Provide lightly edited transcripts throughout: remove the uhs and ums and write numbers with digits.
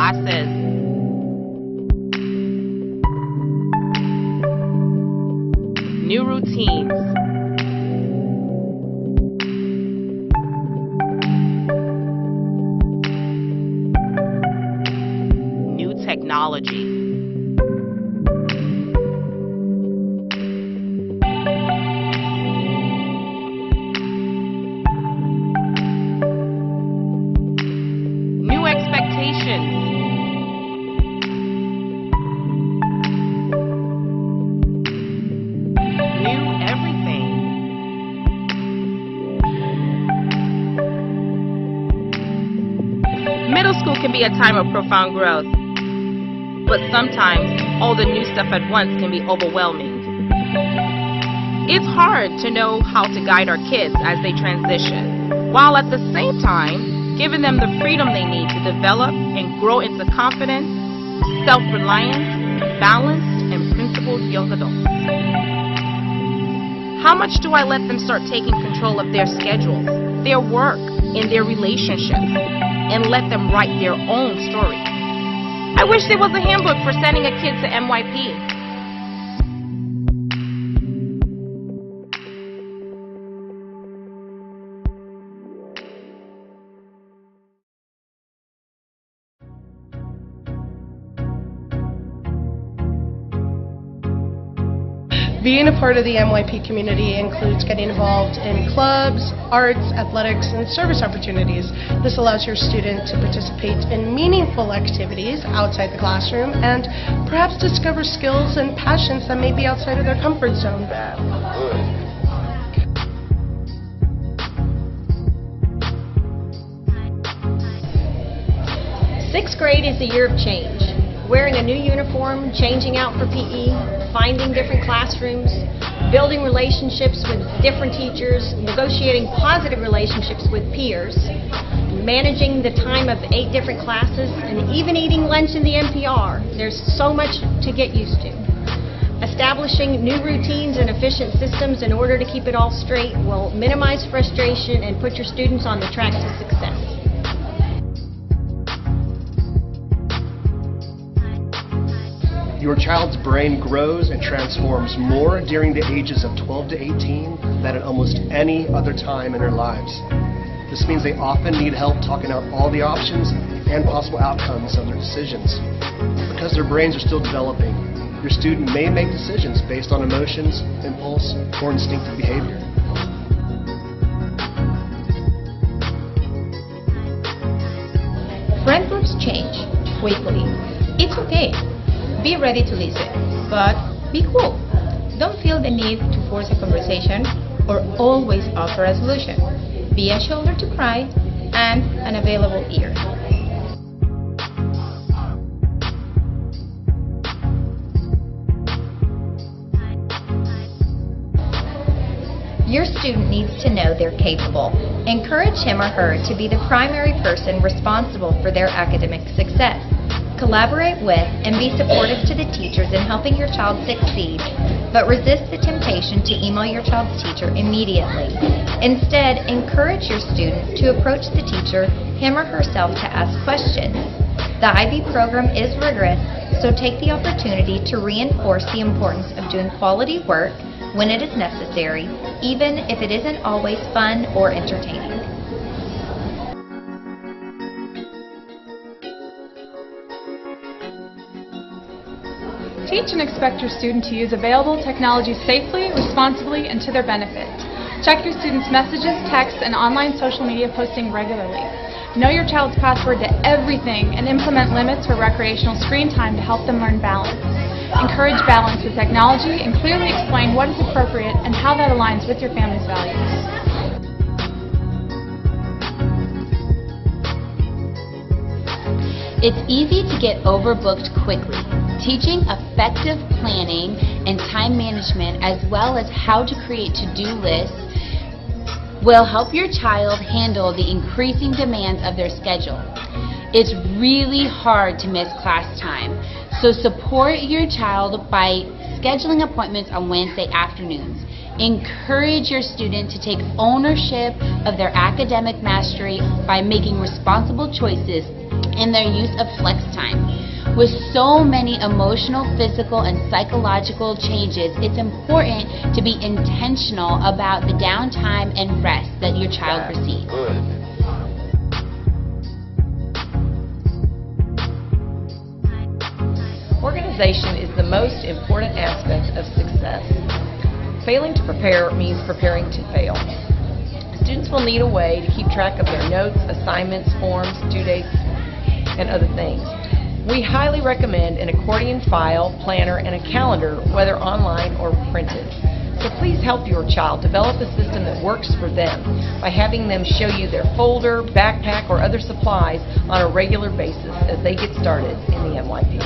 classes. New routines. New technology. New expectations. New everything. Middle school can be a time of profound growth, but sometimes all the new stuff at once can be overwhelming. It's hard to know how to guide our kids as they transition, while at the same time giving them the freedom they need to develop and grow into confident, self-reliant, balanced, and principled young adults. How much do I let them start taking control of their schedules, their work, and their relationships, and let them write their own story? I wish there was a handbook for sending a kid to MYP. Being a part of the MYP community includes getting involved in clubs, arts, athletics, and service opportunities. This allows your student to participate in meaningful activities outside the classroom and perhaps discover skills and passions that may be outside of their comfort zone. Sixth grade is the year of change. Wearing a new uniform, changing out for PE, finding different classrooms, building relationships with different teachers, negotiating positive relationships with peers, managing the time of 8 different classes, and even eating lunch in the NPR. There's so much to get used to. Establishing new routines and efficient systems in order to keep it all straight will minimize frustration and put your students on the track to success. Your child's brain grows and transforms more during the ages of 12 to 18 than at almost any other time in their lives. This means they often need help talking out all the options and possible outcomes of their decisions. Because their brains are still developing, your student may make decisions based on emotions, impulse, or instinctive behavior. Friend groups change quickly. It's okay. Be ready to listen, but be cool. Don't feel the need to force a conversation or always offer a solution. Be a shoulder to cry and an available ear. Your student needs to know they're capable. Encourage him or her to be the primary person responsible for their academic success. Collaborate with and be supportive to the teachers in helping your child succeed, but resist the temptation to email your child's teacher immediately. Instead, encourage your student to approach the teacher, him or herself, to ask questions. The IB program is rigorous, so take the opportunity to reinforce the importance of doing quality work when it is necessary, even if it isn't always fun or entertaining. Teach and expect your student to use available technology safely, responsibly, and to their benefit. Check your students' messages, texts, and online social media posting regularly. Know your child's password to everything and implement limits for recreational screen time to help them learn balance. Encourage balance with technology and clearly explain what is appropriate and how that aligns with your family's values. It's easy to get overbooked quickly. Teaching effective planning and time management, as well as how to create to-do lists, will help your child handle the increasing demands of their schedule. It's really hard to miss class time, so support your child by scheduling appointments on Wednesday afternoons. Encourage your student to take ownership of their academic mastery by making responsible choices in their use of flex time. With so many emotional, physical, and psychological changes, it's important to be intentional about the downtime and rest that your child receives. Organization is the most important aspect of success. Failing to prepare means preparing to fail. Students will need a way to keep track of their notes, assignments, forms, due dates, and other things. We highly recommend an accordion file, planner, and a calendar, whether online or printed. So please help your child develop a system that works for them by having them show you their folder, backpack, or other supplies on a regular basis as they get started in the MYP.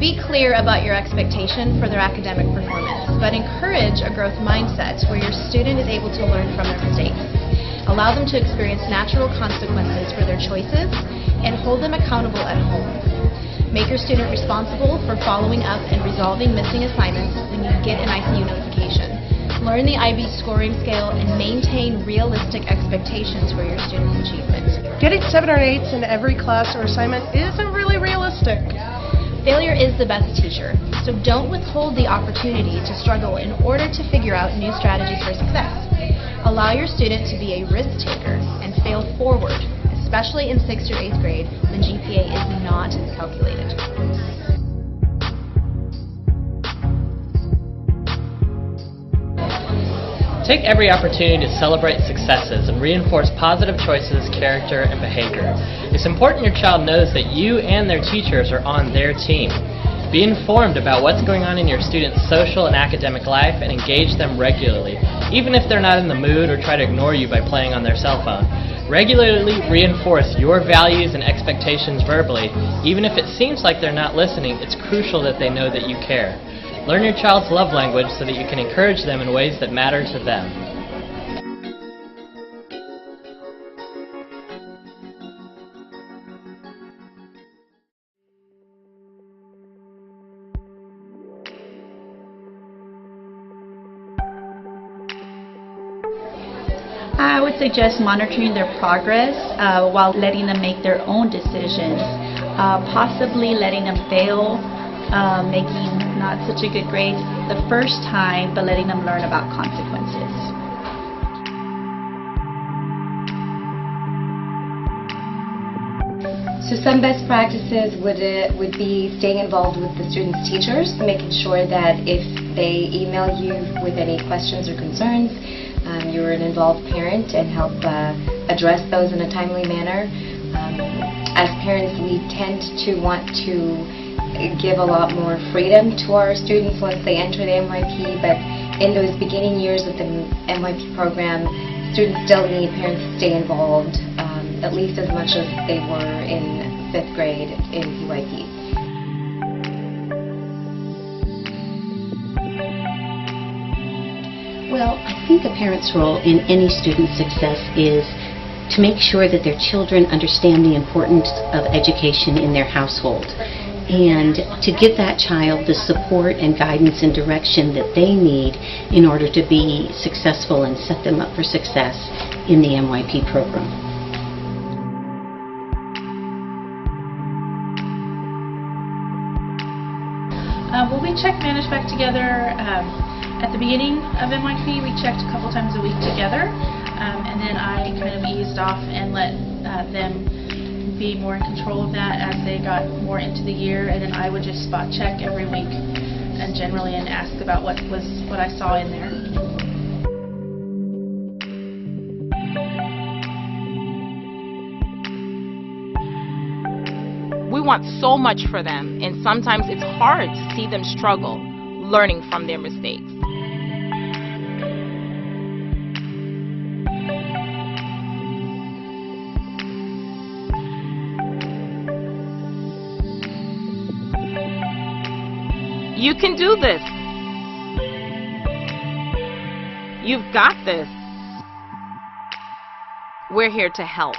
Be clear about your expectation for their academic performance, but encourage a growth mindset where your student is able to learn from their mistakes. Allow them to experience natural consequences for their choices and hold them accountable at home. Make your student responsible for following up and resolving missing assignments when you get an ICU notification. Learn the IB scoring scale and maintain realistic expectations for your student's achievement. Getting 7 or 8s in every class or assignment isn't really realistic. Failure is the best teacher, so don't withhold the opportunity to struggle in order to figure out new strategies for success. Allow your student to be a risk taker and fail forward, especially in 6th or 8th grade when GPA is not calculated. Take every opportunity to celebrate successes and reinforce positive choices, character, and behavior. It's important your child knows that you and their teachers are on their team. Be informed about what's going on in your student's social and academic life and engage them regularly, even if they're not in the mood or try to ignore you by playing on their cell phone. Regularly reinforce your values and expectations verbally. Even if it seems like they're not listening, it's crucial that they know that you care. Learn your child's love language so that you can encourage them in ways that matter to them. I would suggest monitoring their progress while letting them make their own decisions, possibly letting them fail, making not such a good grade the first time, but letting them learn about consequences. So some best practices would be staying involved with the students' teachers, making sure that if they email you with any questions or concerns, you're an involved parent and help address those in a timely manner. As parents, we tend to want to give a lot more freedom to our students once they enter the MYP, but in those beginning years of the MYP program, students still need parents to stay involved at least as much as they were in 5th grade in PYP. Well, I think a parent's role in any student's success is to make sure that their children understand the importance of education in their household, and to give that child the support and guidance and direction that they need in order to be successful and set them up for success in the MYP program. Well, we check ManageBack together at the beginning of MYP. We checked a couple times a week together, and then I kind of eased off and let them be more in control of that as they got more into the year, and then I would just spot check every week and generally and ask about what I saw in there. We want so much for them, and sometimes it's hard to see them struggle learning from their mistakes. You can do this. You've got this. We're here to help.